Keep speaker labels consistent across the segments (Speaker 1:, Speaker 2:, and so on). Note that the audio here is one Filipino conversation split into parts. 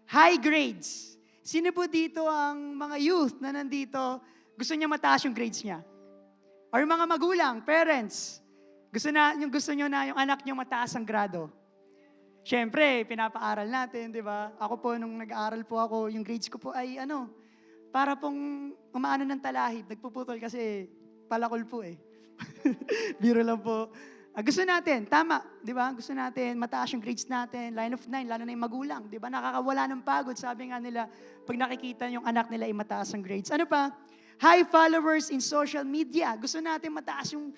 Speaker 1: High grades. Sino po dito ang mga youth na nandito, gusto niya mataas yung grades niya? Or yung mga magulang, parents, gusto niyo na yung anak niyo mataas ang grado? Siyempre, pinapaaral natin, di ba? Ako po, nung nag-aaral po ako, yung grades ko po ay para pong umaano ng talahib. Nagpuputol kasi palakol po eh. Biro lang po. Gusto natin, tama, di ba? Gusto natin, mataas yung grades natin, line of 9, lalo na yung magulang, di ba? Nakakawala ng pagod. Sabi nga nila, pag nakikita yung anak nila ay mataas ang grades. Ano pa? High followers in social media. Gusto natin mataas yung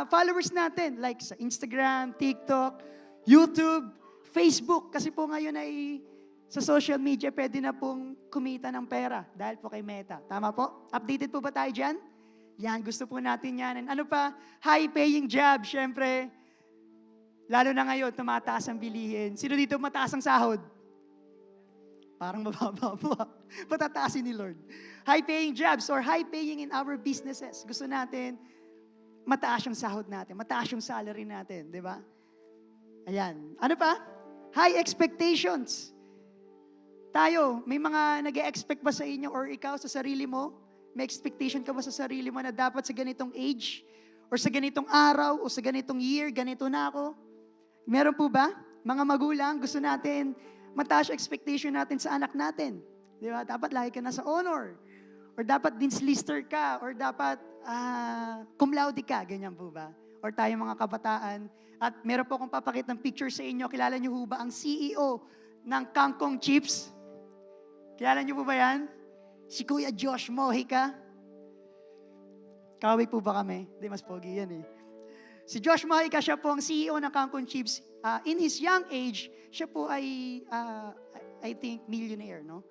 Speaker 1: followers natin, like sa Instagram, TikTok, YouTube, Facebook. Kasi po ngayon ay sa social media, pwede na pong kumita ng pera dahil po kay Meta. Tama po? Updated po ba tayo dyan? Yan, gusto po natin yan. And ano pa? High-paying job, syempre. Lalo na ngayon, tumataas ang bilihin. Sino dito mataas ang sahod? Parang mababa po. Patataasin ni Lord. High-paying jobs or high-paying in our businesses. Gusto natin, mataas yung sahod natin, mataas yung salary natin, di ba? Ayan. Ano pa? High expectations. Tayo, may mga nag-e-expect ba sa inyo or ikaw sa sarili mo? May expectation ka ba sa sarili mo na dapat sa ganitong age or sa ganitong araw o sa ganitong year, ganito na ako? Meron po ba? Mga magulang, gusto natin mataas yung expectation natin sa anak natin. Di ba? Dapat lagi ka na sa honor. Or dapat dean's lister ka. Or dapat cum laude ka. Ganyan po ba? Or tayo mga kabataan. At meron po akong papakita ng picture sa inyo. Kilala niyo po ba ang CEO ng Kangkong Chips? Kilala niyo po ba yan? Si Kuya Josh Mojica. Kaway po ba kami? Di, mas pogi yan eh. Si Josh Mojica, siya po ang CEO ng Kangkong Chips. In his young age, siya po ay, I think, millionaire, no?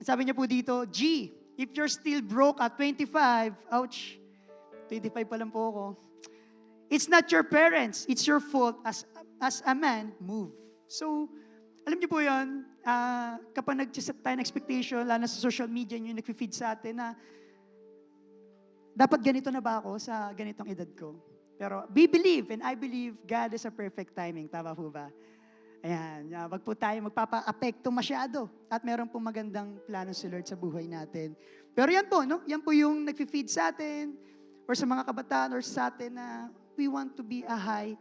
Speaker 1: Sabi niya po dito, G, if you're still broke at 25, ouch, 25 pa lang po ako, it's not your parents, it's your fault as a man, move. So, alam niyo po yun, kapag nag-set tayo ng expectation, lalo na sa social media yung nag-feed sa atin na dapat ganito na ba ako sa ganitong edad ko? Pero we believe and I believe God is a perfect timing. Tama po ba? Ayan, wag po tayo magpapa-apekto masyado at meron pong magandang plano si Lord sa buhay natin. Pero yan po, no? Yan po yung nag-feed sa atin or sa mga kabataan or sa atin na we want to be a high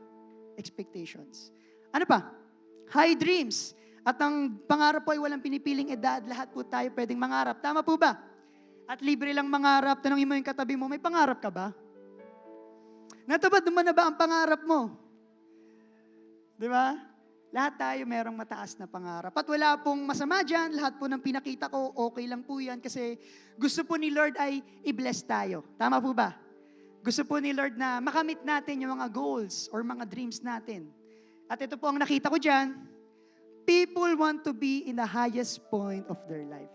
Speaker 1: expectations. Ano pa? High dreams. At ang pangarap po ay walang pinipiling edad. Lahat po tayo pwedeng mangarap. Tama po ba? At libre lang mangarap. Tanongin mo yung katabi mo, may pangarap ka ba? Natupad naman na ba ang pangarap mo? Di ba? Lahat tayo merong mataas na pangarap. At wala pong masama dyan. Lahat po ng pinakita ko, okay lang po yan. Kasi gusto po ni Lord ay i-bless tayo. Tama po ba? Gusto po ni Lord na makamit natin yung mga goals or mga dreams natin. At ito po ang nakita ko dyan. People want to be in the highest point of their life.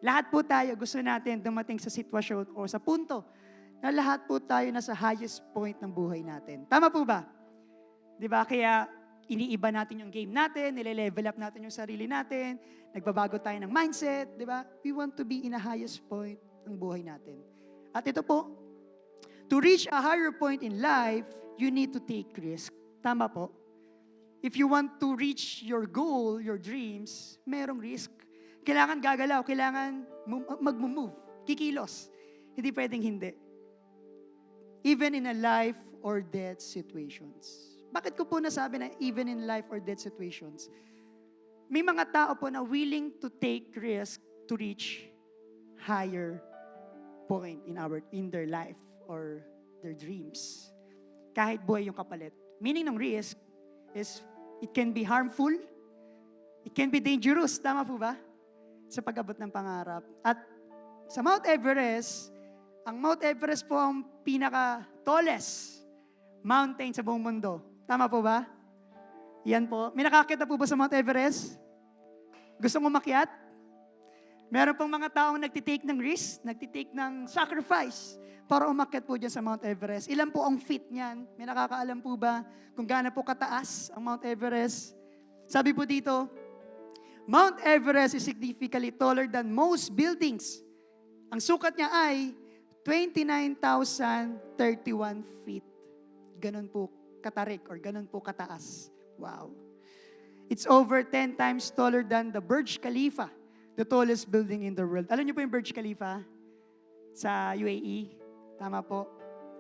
Speaker 1: Lahat po tayo gusto natin dumating sa sitwasyon o sa punto na lahat po tayo nasa highest point ng buhay natin. Tama po ba? Di ba? Kaya iniiba natin yung game natin, nile-level up natin yung sarili natin, nagbabago tayo ng mindset, di ba? We want to be in the highest point ng buhay natin. At ito po, to reach a higher point in life, you need to take risk. Tama po? If you want to reach your goal, your dreams, merong risk. Kailangan gagalaw, kailangan mag-move, kikilos. Hindi pwedeng hindi. Even in a life or death situations. Bakit ko po nasabi na even in life or death situations? May mga tao po na willing to take risk to reach higher point in their life or their dreams. Kahit buhay yung kapalit. Meaning ng risk is it can be harmful, it can be dangerous. Tama po ba? Sa pag-abot ng pangarap. At sa Mount Everest, ang Mount Everest po ang pinaka-tallest mountain sa buong mundo. Tama po ba? Yan po. May nakakita po ba sa Mount Everest? Gusto mo makyat? Meron pong mga taong nagtitake ng risk, nagtitake ng sacrifice para umakyat po dyan sa Mount Everest. Ilan po ang feet niyan? May nakakaalam po ba kung gaano po kataas ang Mount Everest? Sabi po dito, Mount Everest is significantly taller than most buildings. Ang sukat niya ay 29,031 feet. Ganun po katarik or ganun po kataas. Wow. It's over 10 times taller than the Burj Khalifa, the tallest building in the world. Alam niyo po yung Burj Khalifa sa UAE? Tama po.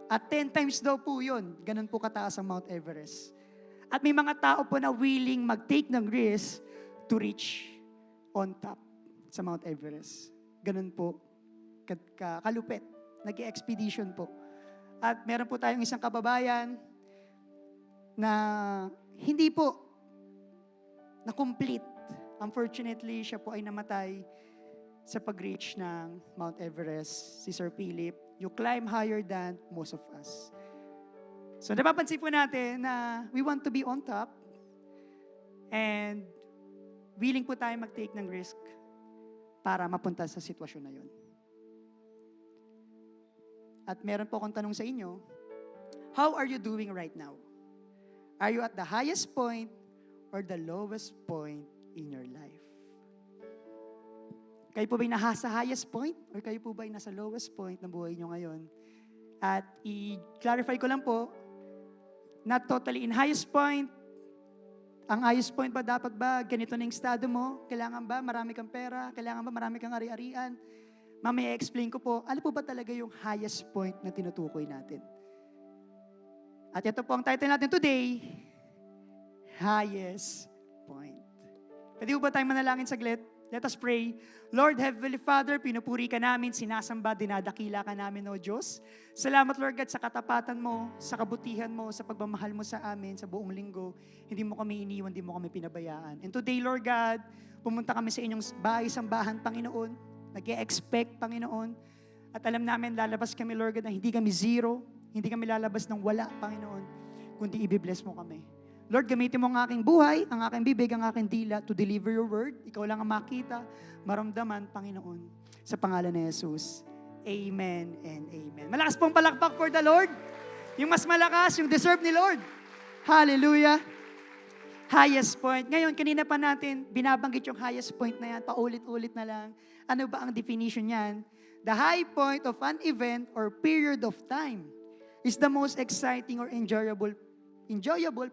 Speaker 1: At 10 times daw po yun. Ganun po kataas ang Mount Everest. At may mga tao po na willing mag-take ng risk to reach on top sa Mount Everest. Ganun po kalupit. Nag-expedition po. At meron po tayong isang kababayan na hindi po na-complete. Unfortunately, siya po ay namatay sa pag-reach ng Mount Everest, si Sir Philip. You climb higher than most of us. So napapansin po natin na we want to be on top and willing po tayo mag-take ng risk para mapunta sa sitwasyon na yun. At meron po akong tanong sa inyo, how are you doing right now? Are you at the highest point or the lowest point in your life? Kayo po ba'y nasa highest point or kayo po ba'y nasa lowest point ng buhay nyo ngayon? At i-clarify ko lang po, not totally in highest point. Ang highest point ba, dapat ba ganito na yung estado mo? Kailangan ba marami kang pera? Kailangan ba marami kang ari-arian? Mamaya explain ko po, ano po ba talaga yung highest point na tinutukoy natin? At ito po ang title natin today, Highest Point. Pwede po ba tayong manalangin saglit? Let us pray. Lord, Heavenly Father, pinupuri ka namin, sinasamba, dinadakila ka namin, O Diyos. Salamat, Lord God, sa katapatan mo, sa kabutihan mo, sa pagmamahal mo sa amin, sa buong linggo. Hindi mo kami iniwan, hindi mo kami pinabayaan. And today, Lord God, pumunta kami sa inyong bahay-sambahan, Panginoon. Nag-e-expect, Panginoon. At alam namin, lalabas kami, Lord God, na hindi kami zero, hindi kami lalabas ng wala, Panginoon, kundi i-bless mo kami. Lord, gamitin mo ang aking buhay, ang aking bibig, ang aking dila to deliver your word. Ikaw lang ang makita, maramdaman, Panginoon. Sa pangalan ni Jesus. Amen and amen. Malakas pong palakpak for the Lord. Yung mas malakas, yung deserve ni Lord. Hallelujah. Highest point. Ngayon, kanina pa natin, binabanggit yung highest point na yan, paulit-ulit na lang. Ano ba ang definition niyan? The high point of an event or period of time is the most exciting or enjoyable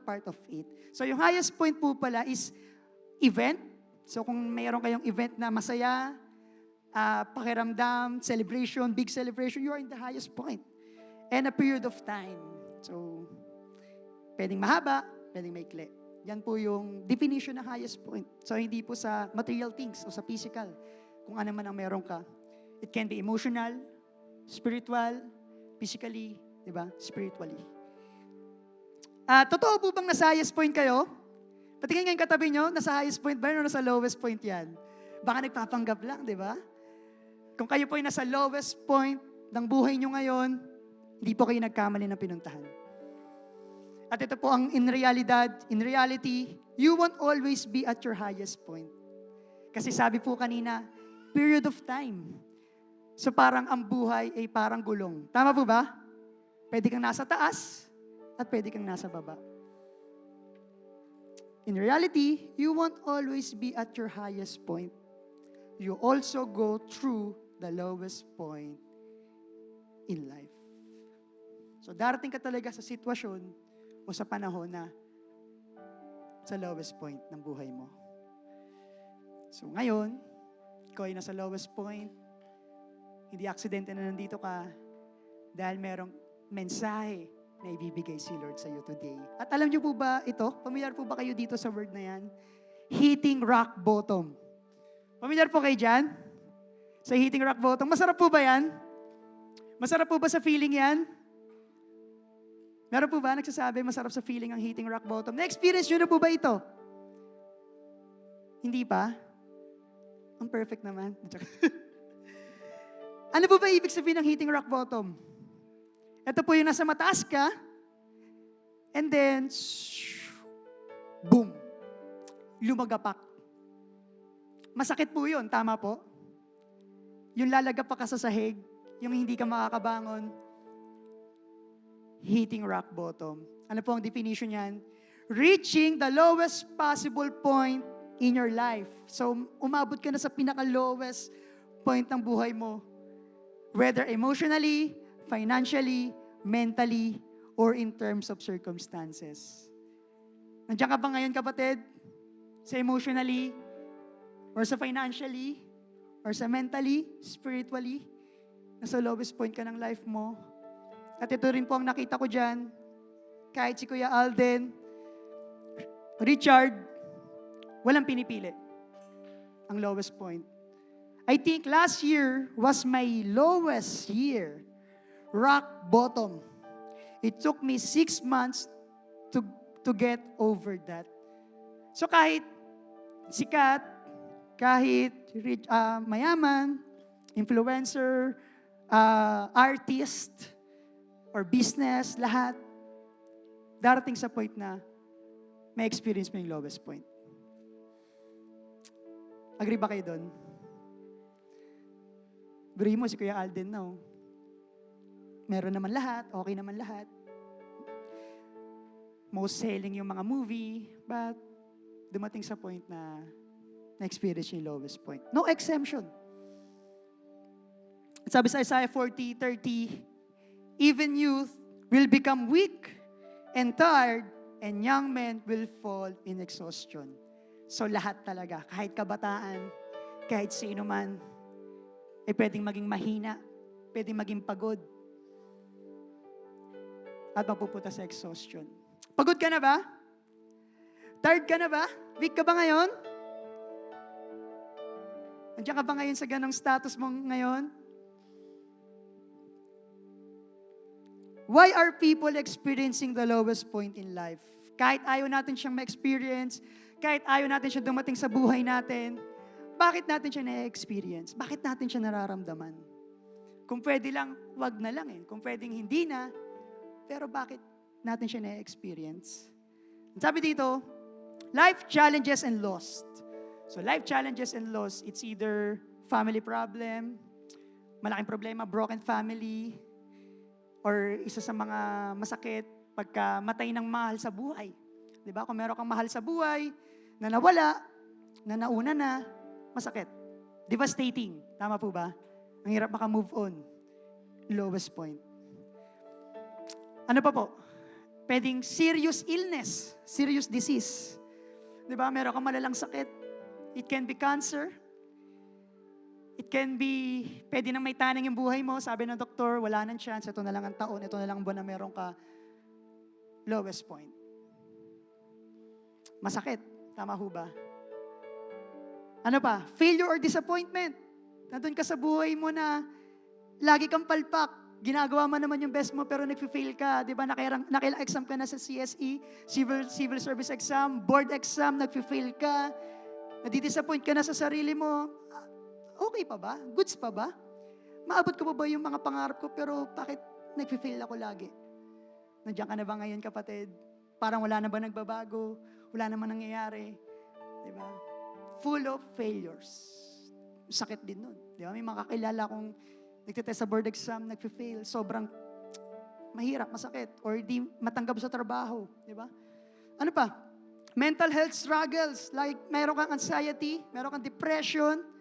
Speaker 1: part of it. So yung highest point po pala is event. So kung mayroon kayong event na masaya, pakiramdam, celebration, big celebration, you are in the highest point. And a period of time. So, pwedeng mahaba, pwedeng maikli. Yan po yung definition ng highest point. So hindi po sa material things o sa physical. Kung ano man ang meron ka. It can be emotional, spiritual, physically, di ba? Spiritually. Totoo po bang nasa highest point kayo? Patingin ngayon katabi nyo, nasa highest point ba yun o nasa lowest point yan? Baka nagpapanggap lang, di ba? Kung kayo po ay nasa lowest point ng buhay nyo ngayon, hindi po kayo nagkamali ng pinuntahan. At ito po ang in reality, you won't always be at your highest point. Kasi sabi po kanina, period of time. So parang ang buhay ay parang gulong. Tama po ba? Pwede kang nasa taas at pwede kang nasa baba. In reality, you won't always be at your highest point. You also go through the lowest point in life. So darating ka talaga sa sitwasyon o sa panahon na sa lowest point ng buhay mo. So ngayon, ikaw ay nasa lowest point, hindi aksidente na nandito ka dahil merong mensahe na ibibigay si Lord sa iyo today. At alam niyo po ba ito? Pamilyar po ba kayo dito sa word na yan? Hitting rock bottom. Pamilyar po kayo dyan? Sa hitting rock bottom. Masarap po ba yan? Masarap po ba sa feeling yan? Meron po ba nagsasabi masarap sa feeling ang hitting rock bottom? Na-experience nyo na po ba ito? Hindi pa? Ang perfect naman. Ano po ba ibig sabihin ng hitting rock bottom? Ito po yung nasa mataas ka, and then, boom, lumagapak. Masakit po yun, tama po? Yung lalagapak ka sa sahig, yung hindi ka makakabangon, hitting rock bottom. Ano po ang definition niyan? Reaching the lowest possible point in your life. So, umabot ka na sa pinaka-lowest point ng buhay mo. Whether emotionally, financially, mentally, or in terms of circumstances. Nandiyan ka ba ngayon, kapatid? sa emotionally, or sa financially, or sa mentally, spiritually, nasa lowest point ka ng life mo. At ito rin po ang nakita ko dyan, kahit si Kuya Alden, Richard, walang pinipili ang lowest point. I think last year was my lowest year, rock bottom. It took me 6 months to get over that. So kahit sikat, kahit mayaman, influencer, artist, or business, lahat, darating sa point na may experience mo yung lowest point. Agree ba kayo doon? Agree mo si Kuya Alden, no? Meron naman lahat, okay naman lahat. Most selling yung mga movie, but dumating sa point na na-experience yung lowest point. No exemption. Sabi sa Isaiah 40:30, even youth will become weak and tired, and young men will fall in exhaustion. So lahat talaga, kahit kabataan, kahit sino man, pwedeng maging mahina, pwedeng maging pagod, at mapupunta sa exhaustion. Pagod ka na ba? Tired ka na ba? Weak ka ba ngayon? Nandiyan ka ba ngayon sa ganong status mo ngayon? Why are people experiencing the lowest point in life? Kahit ayaw natin siyang ma-experience, kahit ayaw natin siyang dumating sa buhay natin, bakit natin siya na-experience? Bakit natin siya nararamdaman? Kung pwede lang, wag na lang eh. Kung pwedeng hindi na, pero bakit natin siya na-experience? Sabi dito, life challenges and loss. So life challenges and loss, it's either family problem, malaking problema, broken family, or isa sa mga masakit, pagka matay ng mahal sa buhay. Di ba? Kung meron kang mahal sa buhay, na nawala, na nauna na, masakit. Devastating. Tama po ba? Ang hirap maka-move on. Lowest point. Ano pa po? Pwedeng serious illness, serious disease. Di ba? Meron kang malalang sakit. It can be cancer. It can be, pwede nang may tanang yung buhay mo. Sabi ng doktor, wala nang chance. Ito na lang ang taon. Ito na lang ang buwan na meron ka. Lowest point. Masakit. Tama ho ba? Ano pa? Failure or disappointment. Nandun ka sa buhay mo na lagi kang palpak. Ginagawa mo naman yung best mo pero nag-fail ka. Di ba? Nakailang exam ka na sa CSE, Civil Service Exam, Board Exam, nag-fail ka. Nadidisappoint ka na sa sarili mo. Okay pa ba? Goods pa ba? Maabot ko pa ba yung mga pangarap ko pero bakit nag-fail ako lagi? Nandiyan ka na ba ngayon, kapatid? Parang wala na ba nagbabago? Wala naman nangyayari. Di ba? Full of failures. Sakit din nun. Di ba? May mga kakilala kong nagtitest sa board exam, nag-fail. Sobrang mahirap, masakit. Or di matanggap sa trabaho. Di ba? Ano pa? Mental health struggles. Like, meron kang anxiety, meron kang depression,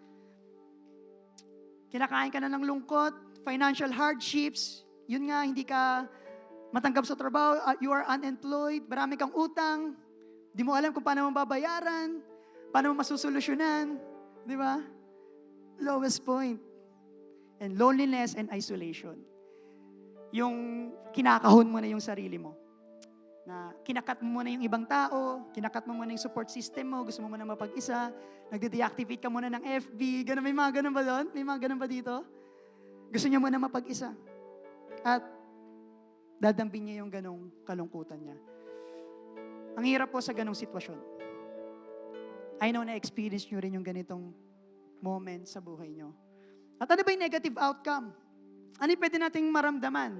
Speaker 1: kinakain ka na ng lungkot, financial hardships, yun nga, hindi ka matanggap sa trabaho, you are unemployed, marami kang utang, di mo alam kung paano mo babayaran, paano mo masusolusyonan, di ba? Lowest point. And loneliness and isolation. Yung kinakahon mo na yung sarili mo. Na kinakat mo muna yung ibang tao, kinakat mo muna yung support system mo, gusto mo muna mapag-isa, nagde-deactivate ka muna ng FB, ganun, may mga ganun ba doon? May mga ganun ba dito? Gusto niya muna mapag-isa. At dadambin niya yung ganong kalungkutan niya. Ang hirap po sa ganong sitwasyon. I know na-experience nyo rin yung ganitong moment sa buhay nyo. At ano ba yung negative outcome? Ano yung pwede nating maramdaman?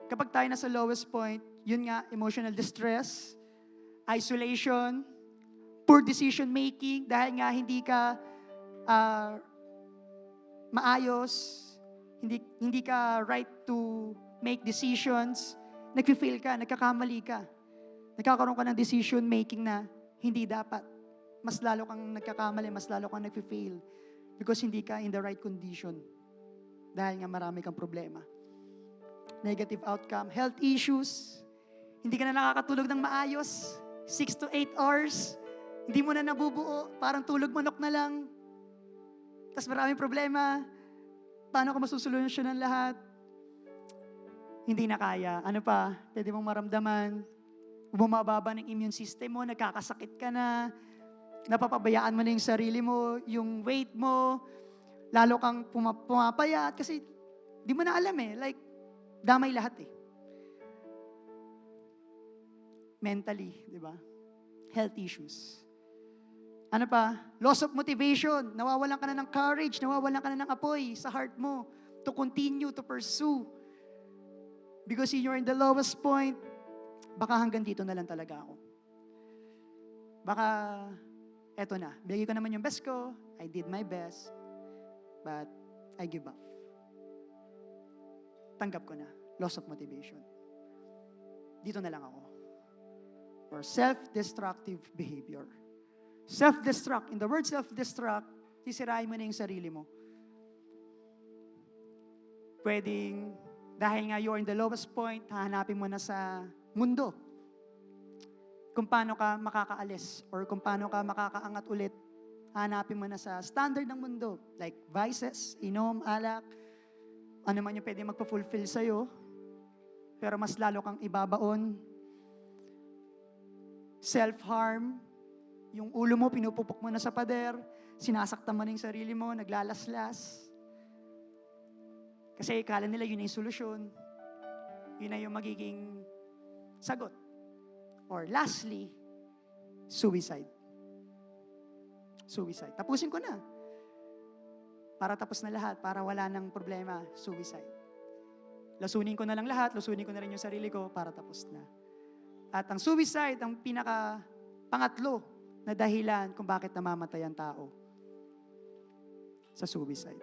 Speaker 1: Kapag tayo nasa lowest point, yun nga, emotional distress, isolation, poor decision making, dahil nga hindi ka maayos, hindi ka right to make decisions, nag-fail ka, nagkakamali ka, nagkakaroon ka ng decision making na hindi dapat. Mas lalo kang nagkakamali, mas lalo kang nag-fail because hindi ka in the right condition dahil nga marami kang problema. Negative outcome, health issues, hindi ka na nakakatulog ng maayos, 6 to 8 hours, Hindi mo na nabubuo, parang tulog manok na lang. Tapos maraming problema. Paano ka masusolusyonan lahat? Hindi na kaya. Ano pa? Pwede mong maramdaman. Bumababa ng immune system mo, nagkakasakit ka na, napapabayaan mo na yung sarili mo, yung weight mo, lalo kang pumapayat kasi di mo na alam eh. Like, damay lahat eh. Mentally, di ba? Health issues. Ano pa? Loss of motivation. Nawawalan ka na ng courage, nawawalan ka na ng apoy sa heart mo to continue, to pursue. Because you're in the lowest point, baka hanggang dito na lang talaga ako. Baka, eto na. Bigay ko naman yung best ko. I did my best. But, I give up. Tanggap ko na. Loss of motivation. Dito na lang ako. Or self-destructive behavior. Self-destruct. In the word self-destruct, sisirain mo na yung sarili mo. Pwedeng, dahil nga you're in the lowest point, hahanapin mo na sa mundo kung paano ka makakaalis or kung paano ka makakaangat ulit. Hanapin mo na sa standard ng mundo, like vices, inom, alak, ano man yung pwede magpa-fulfill sa'yo, pero mas lalo kang ibabaon. Self-harm, yung ulo mo, pinupupok mo na sa pader, sinasaktan mo na yung sarili mo, naglalaslas. Kasi ikala nila yun na yung solusyon, yun na yung magiging sagot. Or lastly, suicide. Suicide. Tapusin ko na. Para tapos na lahat, para wala nang problema, suicide. Lasunin ko na lang lahat, lasunin ko na rin yung sarili ko para tapos na. At ang suicide, ang pangatlo na dahilan kung bakit namamatay ang tao sa suicide.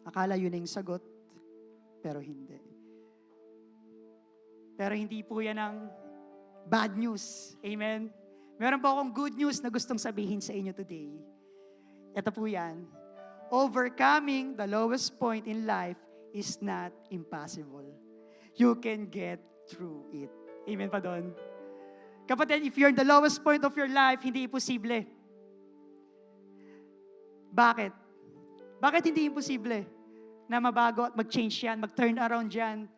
Speaker 1: Akala yun yung sagot, pero hindi. Pero hindi po yan ang bad news. Amen? Meron po akong good news na gustong sabihin sa inyo today. Ito po yan. Overcoming the lowest point in life is not impossible. You can get through it. Amen pa doon? Kapatid, if you're in the lowest point of your life, hindi imposible. Bakit? Bakit hindi imposible na mabago at mag-change yan, mag-turn around yan?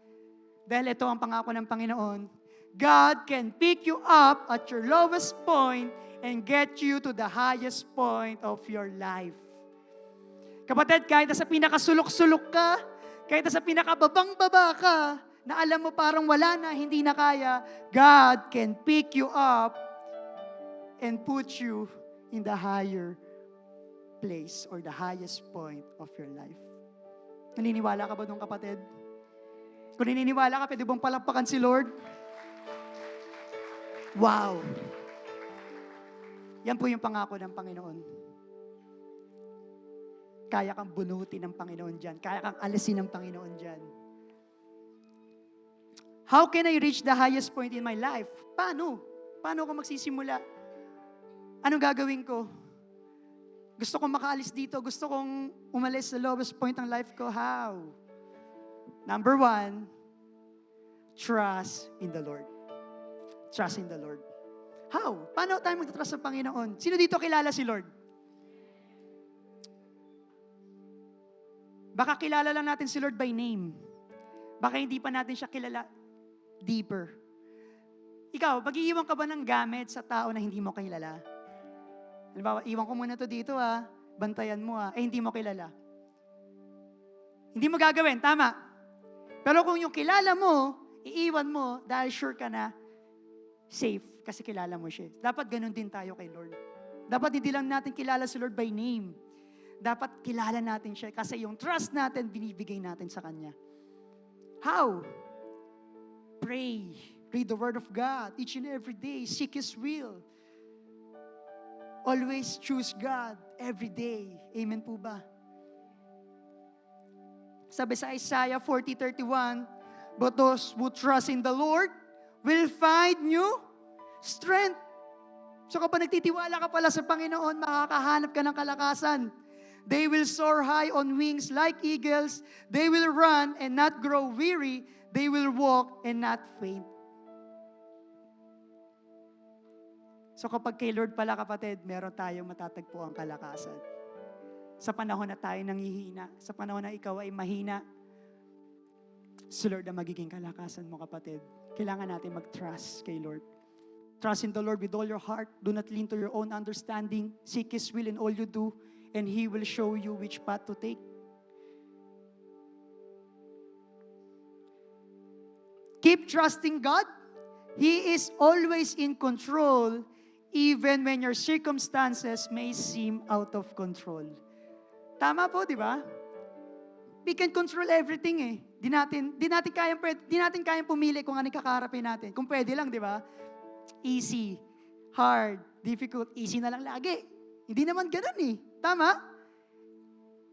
Speaker 1: Dahil ito ang pangako ng Panginoon. God can pick you up at your lowest point and get you to the highest point of your life. Kapatid, kahit sa pinakasulok-sulok ka, kahit sa pinakababang-baba ka, na alam mo parang wala na, hindi na kaya, God can pick you up and put you in the higher place or the highest point of your life. Naniniwala ka ba doon, kapatid? Kung naniniwala ka, pwede bang palakpakan si Lord? Wow! Yan po yung pangako ng Panginoon. Kaya kang bunutin ng Panginoon dyan. Kaya kang alisin ng Panginoon dyan. How can I reach the highest point in my life? Paano? Paano ako magsisimula? Anong gagawin ko? Gusto kong makaalis dito. Gusto kong umalis sa lowest point ng life ko. How? Number 1, trust in the Lord. Trust in the Lord. How? Paano tayo magtatrust sa Panginoon? Sino dito kilala si Lord? Baka kilala lang natin si Lord by name. Baka hindi pa natin siya kilala deeper. Ikaw, mag-iiwan ka ba ng gamit sa tao na hindi mo kilala? Halimbawa, iwan ko muna to dito bantayan mo hindi mo kilala. Hindi mo gagawin, tama. Pero kung yung kilala mo, iiwan mo dahil sure ka na safe kasi kilala mo siya. Dapat ganun din tayo kay Lord. Dapat hindi lang natin kilala si Lord by name. Dapat kilala natin siya kasi yung trust natin, binibigay natin sa Kanya. How? Pray. Read the Word of God each and every day. Seek His will. Always choose God every day. Amen po ba? Sabi sa Isaiah 40:31, but those who trust in the Lord will find new strength. So kapag nagtitiwala ka pala sa Panginoon, makakahanap ka ng kalakasan. They will soar high on wings like eagles. They will run and not grow weary. They will walk and not faint. So kapag kay Lord pala kapatid, meron tayong matatagpo ang kalakasan. Sa panahon na tayo nanghihina, sa panahon na ikaw ay mahina, si Lord ang magiging kalakasan mo kapatid. Kailangan natin mag-trust kay Lord. Trust in the Lord with all your heart. Do not lean to your own understanding. Seek His will in all you do, and He will show you which path to take. Keep trusting God. He is always in control, even when your circumstances may seem out of control. Tama po, di ba? We can control everything eh. Di natin kayang pumili kung ano kakaharapin natin. Kung pwede lang, di ba? Easy, hard, difficult, easy na lang lagi. Hindi naman ganun eh. Tama?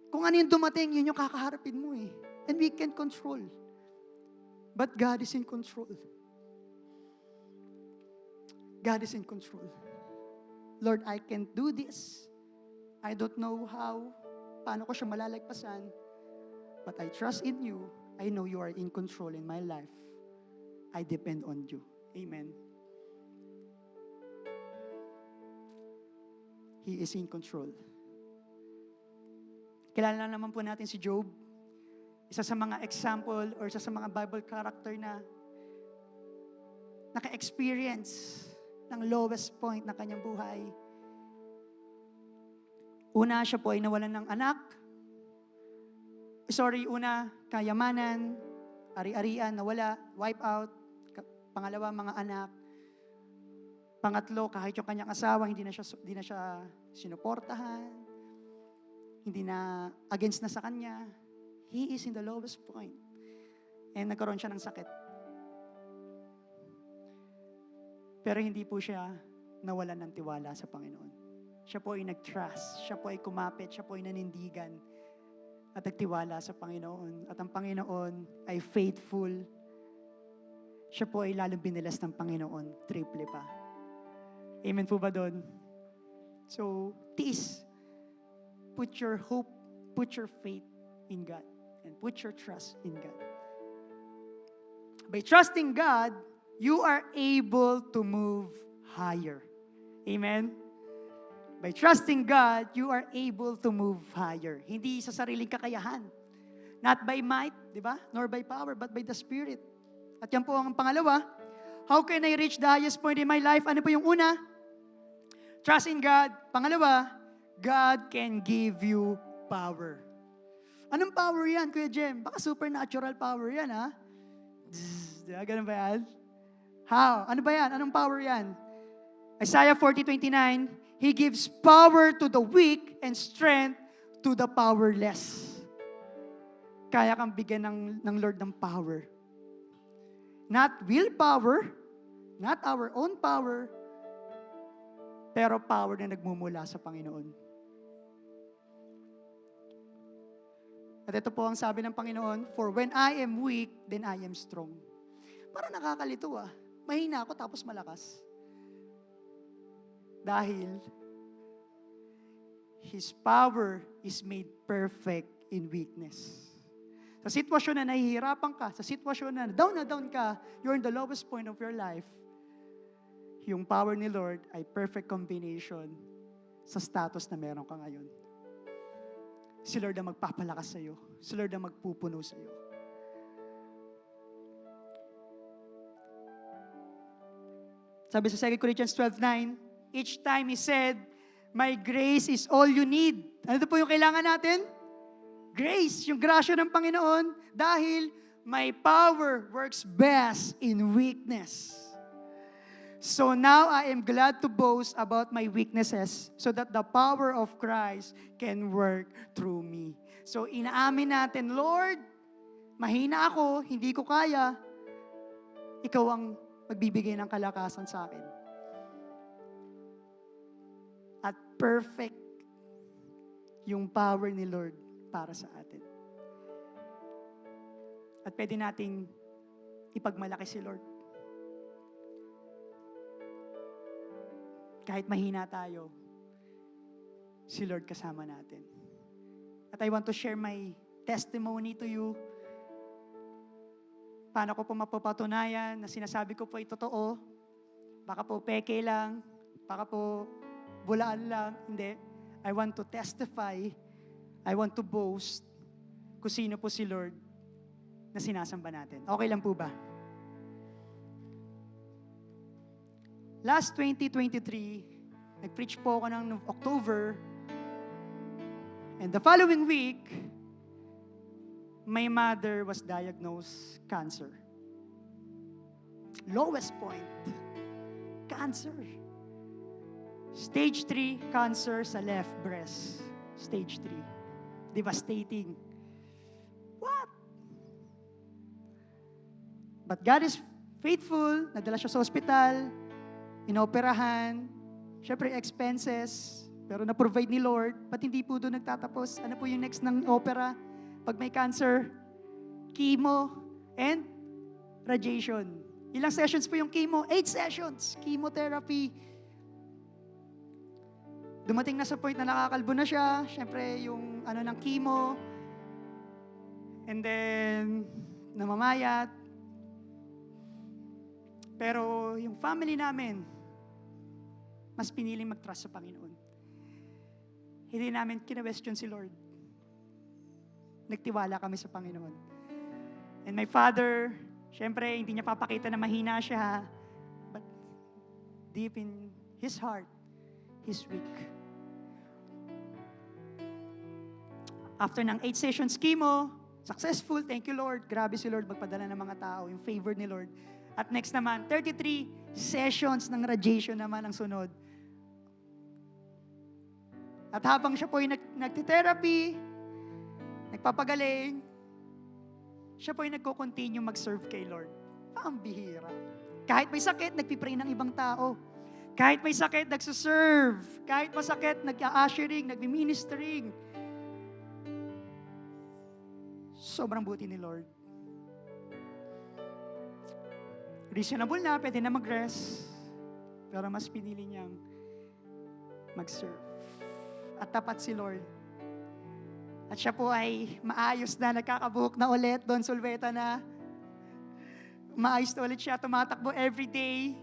Speaker 1: Kung ano yung dumating, yun yung kakaharapin mo eh. And we can control. But God is in control. God is in control. Lord, I can't do this. I don't know how. Paano ko siya malalagpasan? But I trust in you. I know you are in control in my life. I depend on you. Amen. He is in control. Kilala naman po natin si Job. Isa sa mga example or isa sa mga Bible character na naka-experience ng lowest point ng kanyang buhay. Una, siya po ay nawalan ng anak. Kayamanan, ari-arian, nawala, wipe out. Pangalawa, mga anak. Pangatlo, kahit yung kanyang asawa, hindi na siya sinuportahan. Hindi na, against na sa kanya. He is in the lowest point. And nagkaroon siya ng sakit. Pero hindi po siya nawalan ng tiwala sa Panginoon. Siya po ay nag-trust, siya po ay kumapit, siya po ay nanindigan at nagtiwala sa Panginoon. At ang Panginoon ay faithful. Siya po ay lalong binilas ng Panginoon, triple pa. Amen po ba doon? So, tiis. Put your hope, put your faith in God, and put your trust in God. By trusting God, you are able to move higher. Amen? By trusting God, you are able to move higher. Hindi sa sariling kakayahan. Not by might, di ba? Nor by power, but by the Spirit. At yan po ang pangalawa. How can I reach the highest point in my life? Ano po yung una? Trust in God. Pangalawa, God can give you power. Anong power yan, Kuya Jem? Baka supernatural power yan, ha? Di ba? Ganun ba yan? How? Ano ba yan? Anong power yan? Isaiah 40:29, He gives power to the weak and strength to the powerless. Kaya kang bigyan ng Lord ng power. Not willpower, not our own power, pero power na nagmumula sa Panginoon. At ito po ang sabi ng Panginoon, for when I am weak, then I am strong. Parang nakakalito ah. Mahina ako tapos malakas. Dahil His power is made perfect in weakness. Sa sitwasyon na nahihirapan ka, sa sitwasyon na down ka, you're in the lowest point of your life, yung power ni Lord ay perfect combination sa status na meron ka ngayon. Si Lord ang magpapalakas sa iyo. Si Lord ang magpupuno sa iyo. Sabi sa 2 Corinthians 12:9, each time He said, my grace is all you need. Ano po yung kailangan natin? Grace, yung grasya ng Panginoon, dahil my power works best in weakness. So now I am glad to boast about my weaknesses so that the power of Christ can work through me. So inaamin natin, Lord, mahina ako, hindi ko kaya. Ikaw ang magbibigay ng kalakasan sa akin. At perfect yung power ni Lord para sa atin. At pwede nating ipagmalaki si Lord. Kahit mahina tayo, si Lord kasama natin. At I want to share my testimony to you. Paano ko po mapapatunayan na sinasabi ko po ay totoo? Baka po peke lang. Baka po, bulaan lang. Hindi. I want to testify. I want to boast kung sino po si Lord na sinasamba natin. Okay lang po ba? Last 2023, nag-preach po ako ng October, and the following week, my mother was diagnosed cancer. Lowest point, cancer. Stage 3 cancer sa left breast. Stage 3. Devastating. What? But God is faithful. Nadala siya sa ospital. Inoperahan. Siyempre, expenses. Pero na-provide ni Lord. Ba't hindi po doon nagtatapos? Ano po yung next ng opera? Pag may cancer, chemo, and radiation. Ilang sessions po yung chemo? 8 sessions. Chemotherapy. Dumating na sa point na nakakalbo na siya. Siyempre, yung ng chemo. And then, namamayat. Pero yung family namin, mas piniling mag-trust sa Panginoon. Hindi namin kina-question si Lord. Nagtiwala kami sa Panginoon. And my father, siyempre, hindi niya papakita na mahina siya. But deep in his heart, he's weak. After ng 8 sessions chemo, successful, thank you Lord. Grabe si Lord magpadala ng mga tao, yung favor ni Lord. At next naman, 33 sessions ng radiation naman ang sunod. At habang siya po yung nagtitherapy, nagpapagaling, siya po yung nagko-continue mag-serve kay Lord. Pambihira. Kahit may sakit, nagpipray ng ibang tao. Kahit may sakit, nagsuserve. Kahit masakit, nag-ushering, nagmi-ministering. Sobrang buti ni Lord. Reasonable na, pwede na mag-rest. Pero mas pinili niyang mag-serve. At tapat si Lord. At siya po ay maayos na, nagkakabuhok na ulit, Don Sulveta na. Maayos na ulit siya, tumatakbo every day.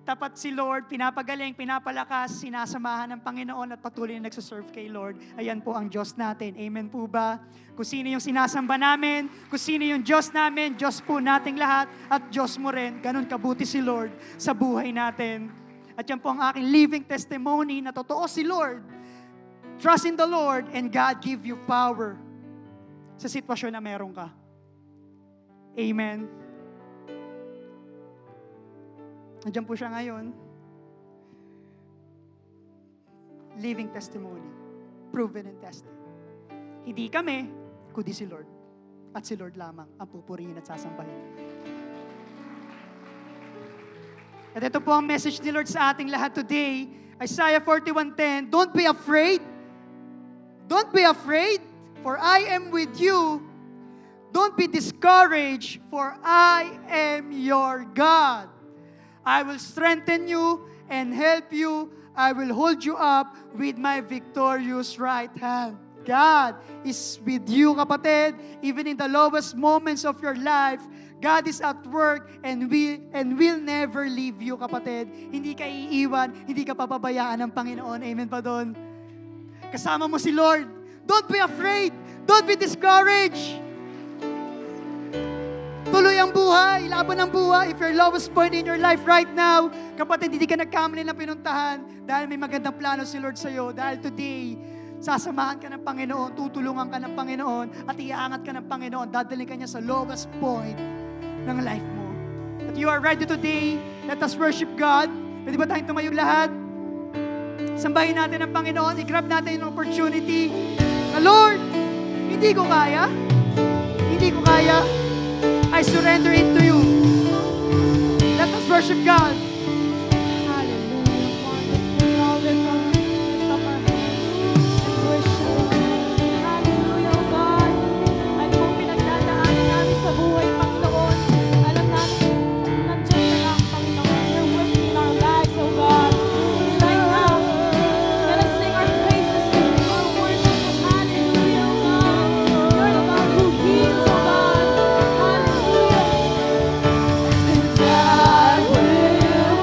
Speaker 1: Tapat si Lord, pinapagaling, pinapalakas, sinasamahan ng Panginoon at patuloy na nagsaserve kay Lord. Ayan po ang Diyos natin. Amen po ba? Kung sino yung sinasamba namin, kung sino yung Diyos namin, Diyos po nating lahat at Diyos mo rin. Ganun kabuti si Lord sa buhay natin. At yan po ang aking living testimony na totoo si Lord. Trust in the Lord and God give you power sa sitwasyon na meron ka. Amen. Nandiyan po siya ngayon. Living testimony. Proven and tested. Hindi kami, kundi si Lord. At si Lord lamang ang pupurihin at sasambahin. At ito po ang message ni Lord sa ating lahat today. Isaiah 41:10, don't be afraid. Don't be afraid, for I am with you. Don't be discouraged, for I am your God. I will strengthen you and help you. I will hold you up with my victorious right hand. God is with you, kapatid. Even in the lowest moments of your life, God is at work and will never leave you, kapatid. Hindi ka iiwan, hindi ka papabayaan ng Panginoon. Amen pa doon? Kasama mo si Lord. Don't be afraid. Don't be discouraged. Tuloy ang buhay, laban ang buhay. If your lowest point in your life right now, kapatid, hindi ka nagkamali ng pinuntahan dahil may magandang plano si Lord sa'yo. Dahil today, sasamahan ka ng Panginoon, tutulungan ka ng Panginoon, at iaangat ka ng Panginoon, dadalhin ka niya sa lowest point ng life mo. At you are ready today, let us worship God. Pwede ba tayong tumayong lahat? Sambahin natin ang Panginoon, i-grab natin yung opportunity na, Lord, hindi ko kaya. Hindi ko kaya. I surrender it to you. Let us worship God.
Speaker 2: Hallelujah. We all lift up our hands and worship. Hallelujah, oh God. Ano pong pinagdadaanan namin sa buhay, Panginoon. Alam namin, nandiyan ka lang, Panginoon. You're working in our lives, oh God. Right now, let us sing our praises to you, our worship. Hallelujah, oh God. You're the God who heals, oh God. Hallelujah. And I will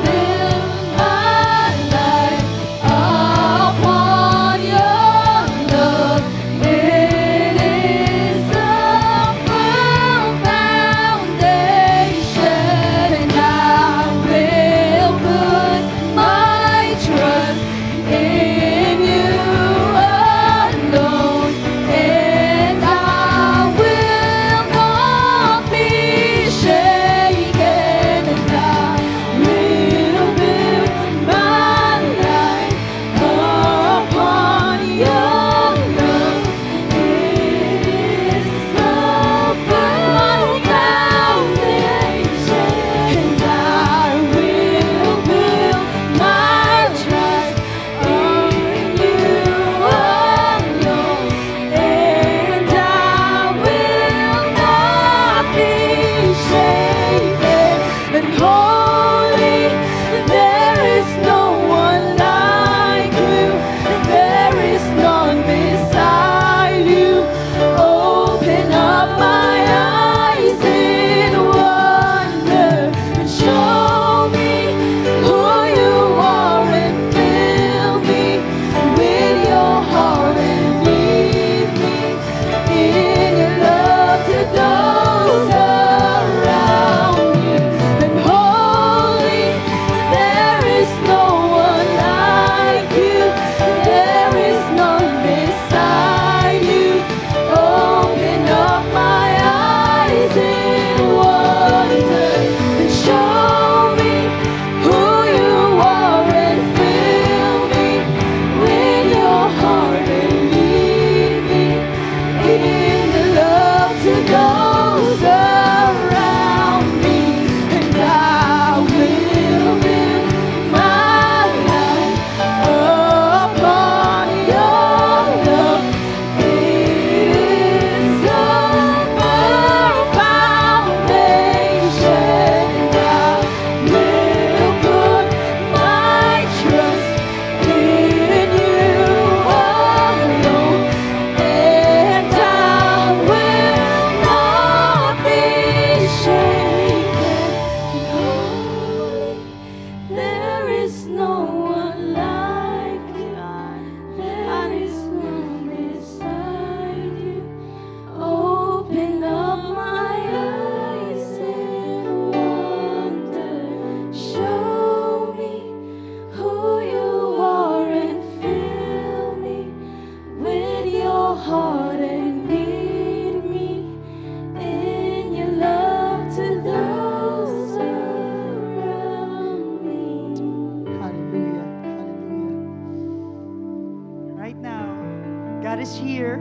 Speaker 1: God is here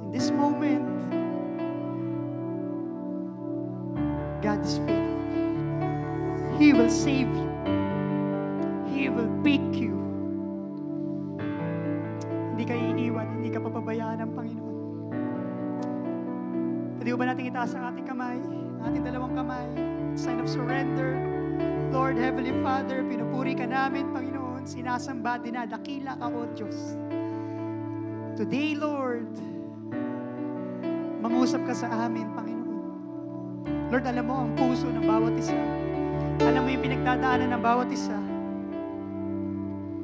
Speaker 1: in this moment. God is faithful. He will save you. He will pick you. Hindi ka iiwan, hindi ka papabayaan ng Panginoon. Pwede ba natin itaas ang ating kamay, ating dalawang kamay, sign of surrender. Lord, Heavenly Father, pinupuri ka namin, Panginoon, sinasamba, dinadakila ka, O Diyos. Today, Lord, mangusap ka sa amin, Panginoon. Lord, alam mo ang puso ng bawat isa. Alam mo yung pinagdadaanan ng bawat isa.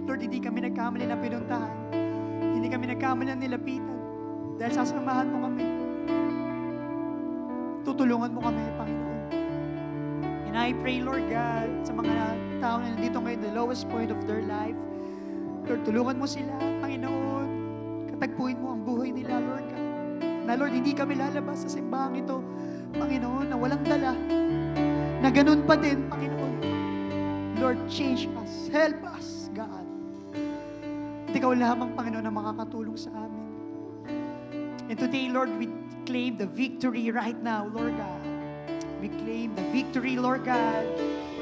Speaker 1: Lord, hindi kami nagkamali na pinuntahan. Hindi kami nagkamali na nilapitan. Dahil sasamahan mo kami. Tutulungan mo kami, Panginoon. And I pray, Lord God, sa mga tao na nandito ngayon, the lowest point of their life, Lord, tulungan mo sila, Panginoon. Katagpuin mo ang buhay nila, Lord God. Na, Lord, hindi kami lalabas sa simbahang ito, Panginoon, na walang dala. Na ganun pa din, Panginoon. Lord, change us. Help us, God. At ikaw lamang, Panginoon, na makakatulong sa amin. And today, Lord, we claim the victory right now, Lord God. We claim the victory, Lord God.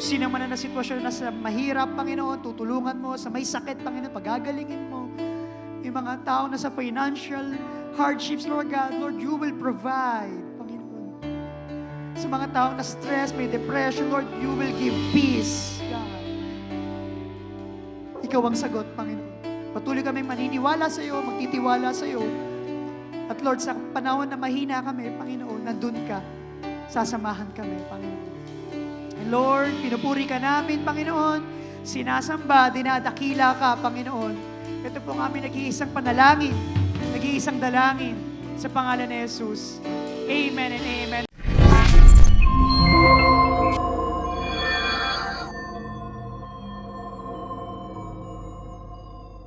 Speaker 1: Sino man na sitwasyon na sa mahirap, Panginoon, tutulungan mo. Sa may sakit, Panginoon, pagagalingin mo. Yung mga tao na sa financial hardships, Lord God, Lord, you will provide, Panginoon. Sa mga tao na stress, may depression, Lord, you will give peace, God. Ikaw ang sagot, Panginoon. Patuloy kami maniniwala sa iyo, magtitiwala sa iyo. At Lord, sa panahon na mahina kami, Panginoon, nandun ka. Sasamahan kami, Panginoon. And Lord, pinupuri ka namin, Panginoon. Sinasamba, dinadakila ka, Panginoon. Ito po ang aming nag-iisang panalangin, nag-iisang dalangin sa pangalan ni Jesus. Amen and amen.